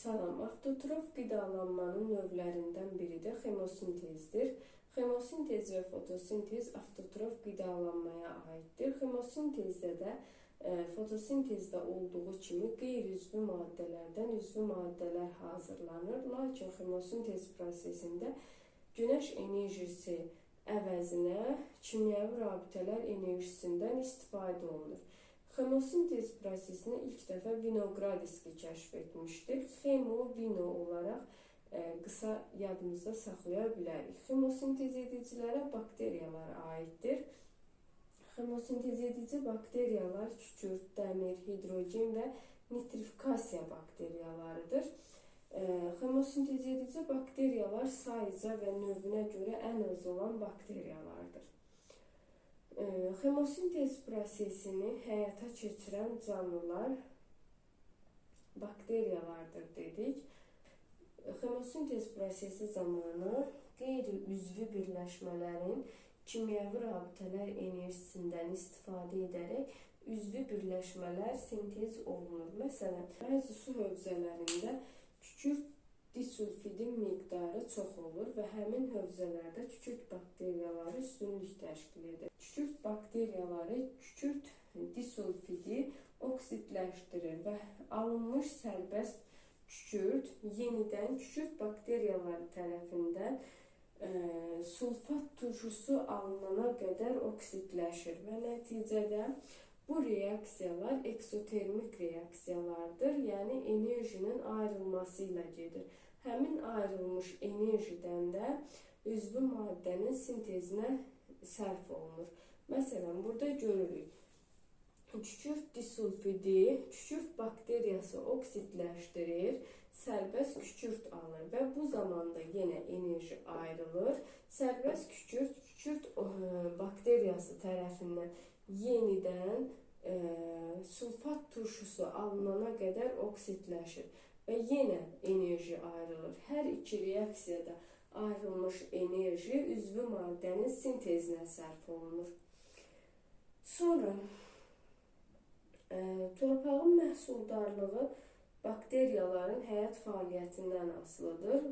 Salam, avtotrof qidalanmanın növlərindən biri də xemosintezdir. Xemosintez və fotosintez avtotrof qidalanmaya aiddir. Xemosintezdə də fotosintezdə olduğu kimi qeyri-üzvü maddələrdən üzvü maddələr hazırlanır. Lakin xemosintez prosesində günəş enerjisi əvəzinə kimyəvi rabitələr enerjisindən istifadə olunur. Xemosintez prosesini ilk dəfə Vinogradski kəşf etmişdir. Xemo, vino olaraq qısa yadımızda saxlaya bilərik. Xemosintez edicilərə bakteriyalar aiddir. Xemosintez edici bakteriyalar kükürt, dəmir, hidrogen və nitrifikasiya bakteriyalarıdır. Xemosintez edici bakteriyalar sayıca və növünə görə ən az olan bakteriyalardır. Xemosintez prosesini həyata keçirən canlılar bakteriyalardır dedik. Xemosintez prosesi zamanı qeyri-üzvü birləşmələrin kimyəvi rabitələr enerjisindən istifadə edərək üzvü birləşmələr sintez olunur. Məsələn, bəzi su hövzələrində kükürt disulfidin miqdarı çox olur və həmin hövzələrdə kükürt bakteriyaları üstünlük təşkil edir. Kükürt bakteriyaları kükürt disulfidi oksidləşdirir və alınmış sərbəst kükürt yenidən kükürt bakteriyaları tərəfindən sulfat turşusu alınana qədər oksidləşir və nəticədə bu reaksiyalar eksotermik reaksiyalardır, yəni enerjinin ayrılması ilə gedir. Həmin ayrılmış enerjidən də üzvü maddənin sintezinə sərf olunur. Məsələn, burada görürük. Kükürt disulfidi kükürt bakteriyası oksidləşdirir, sərbəst kükürt alır və bu zamanda yenə enerji ayrılır. Sərbəst kükürt bakteriyası tərəfindən yenidən sulfat turşusu alınana qədər oksidləşir və yenə enerji ayrılır. Hər iki reaksiyada ayrılmış enerji üzvü maddənin sintezinə sərf olunur. Sonra torpağın məhsuldarlığı bakteriyaların həyat fəaliyyətindən asılıdır.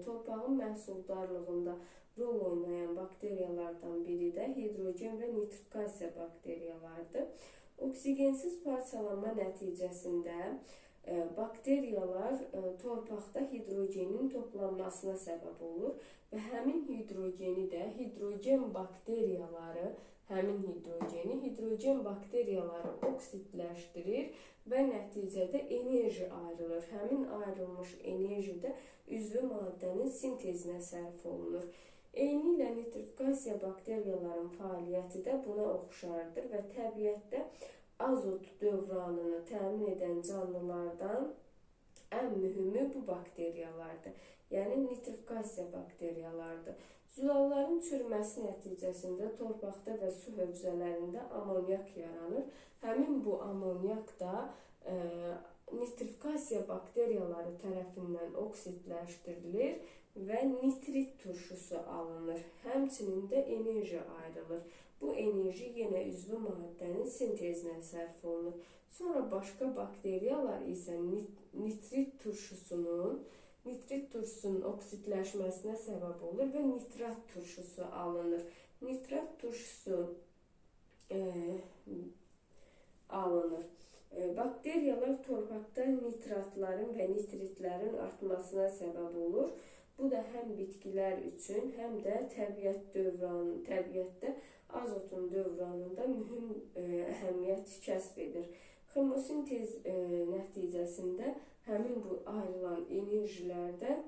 Torpağın məhsuldarlığında rol oynayan bakteriyalardan biri də hidrogen və nitrifikasiya bakteriyalardır. Oksigensiz parçalanma nəticəsində bakteriyalar torpaqda hidrogenin toplanmasına səbəb olur və həmin hidrogeni də hidrogen bakteriyaları oksidləşdirir və nəticədə enerji ayrılır. Həmin ayrılmış enerji də üzvü maddənin sintezinə sərf olunur. Eynilə nitrifikasiya bakteriyaların fəaliyyəti də buna oxşardır və təbiətdə azot dövranını təmin edən canlılardan ən mühümü bu bakteriyalardır. Yəni nitrifikasiya bakteriyalardır. Zülalların çürüməsi nəticəsində torpaqda və su hövzələrində amonyak yaranır. Həmin bu amonyak da nitrifikasiya bakteriyaları tərəfindən oksidləşdirilir və nitrit turşusu alınır. Həmçinin də enerji ayrılır. Bu enerji yenə üzvü maddənin sintezinə sərf olunur. Sonra başqa bakteriyalar isə nitrit turşusunun oksidləşməsinə səbəb olur və nitrat turşusu alınır. Nitrat turşusu alınır. Bakteriyalar torpaqda nitratların və nitritlərin artmasına səbəb olur. Bu da həm bitkilər üçün, həm də təbiətdə azotun dövranında mühüm əhəmiyyət kəsb edir. Xemosintez nəticəsində həmin bu ayrılan enerjilərdən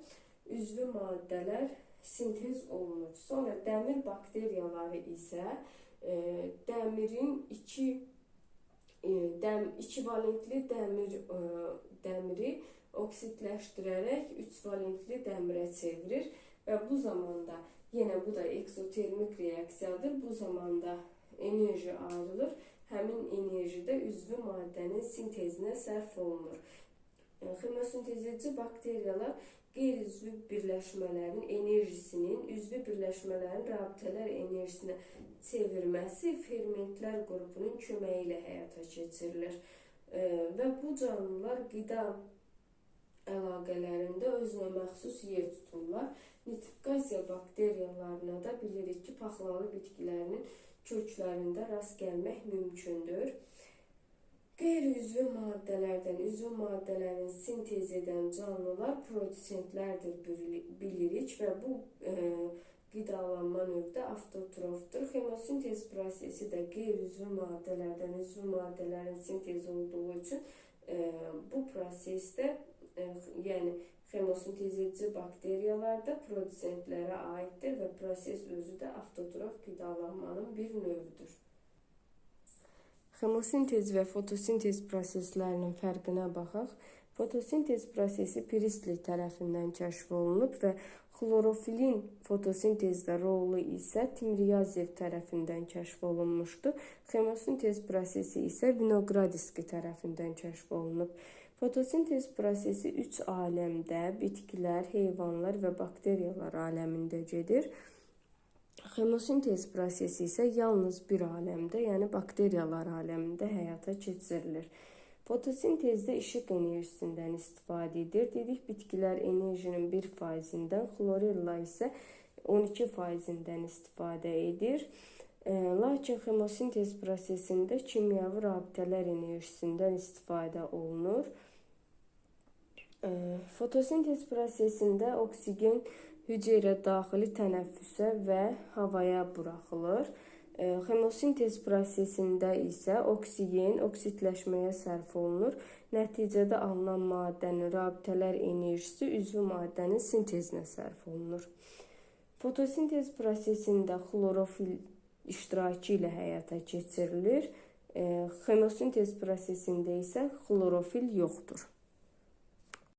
üzvü maddələr sintez olunur. Sonra dəmir bakteriyaları isə dəmirin iki valentli dəmiri oksidləşdirərək 3 valentli dəmirə çevirir və bu zamanda yenə bu da eksotermik reaksiyadır. Bu zamanda enerji ayrılır. Həmin enerji də üzvü maddənin sintezinə sərf olunur. Xemosintez edici bakteriyalar qeyri-üzvü birləşmələrin enerjisinin üzvü birləşmələrin rabitələr enerjisinə çevirməsi fermentlər qrupunun köməyi ilə həyata keçirilir. Və bu canlılar qida əlaqələrində özünə məxsus yer tuturlar. Nitrifikasiya bakteriyalarına da bilirik ki, paxlalı bitkilərinin köklərində rast gəlmək mümkündür. Qeyri-üzvü maddələrdən üzvü maddələrin sintez edən canlılar produsentlərdir bilirik və bu qidalanma növü də avtotrofdur. Xemosintez prosesi də qeyri-üzvü maddələrdən üzvü maddələrin sintezi olduğu üçün bu prosesdə yəni xemosintez edici bakteriyalarda produsentlərə aiddir və proses özü də avtotrof qidalanmanın bir növüdür. Xemosintez və fotosintez proseslərinin fərqinə baxaq. Fotosintez prosesi Priestley tərəfindən kəşf olunub və xlorofilin fotosintezdə rolu isə Timryazev tərəfindən kəşf olunmuşdu. Xemosintez prosesi isə Vinogradski tərəfindən kəşf olunub. Fotosintez prosesi 3 aləmdə, bitkilər, heyvanlar və bakteriyalar aləmində gedir. Xemosintez prosesi isə yalnız bir aləmdə, yəni bakteriyalar aləmində həyata keçirilir. Fotosintezdə işıq enerjisindən istifadə edir. Dedik, bitkilər enerjinin 1%-dən, xlorella isə 12%-dən istifadə edir. Lakin xemosintez prosesində kimyəvi rabitələr enerjisindən istifadə olunur. Fotosintez prosesində oksigen hüceyrə daxili tənəffüsə və havaya buraxılır. Xemosintez prosesində isə oksigen oksidləşməyə sərf olunur. Nəticədə alınan maddənin rabitələr enerjisi üzvü maddənin sintezinə sərf olunur. Fotosintez prosesində xlorofil iştirakı ilə həyata keçirilir. Xemosintez prosesində isə xlorofil yoxdur.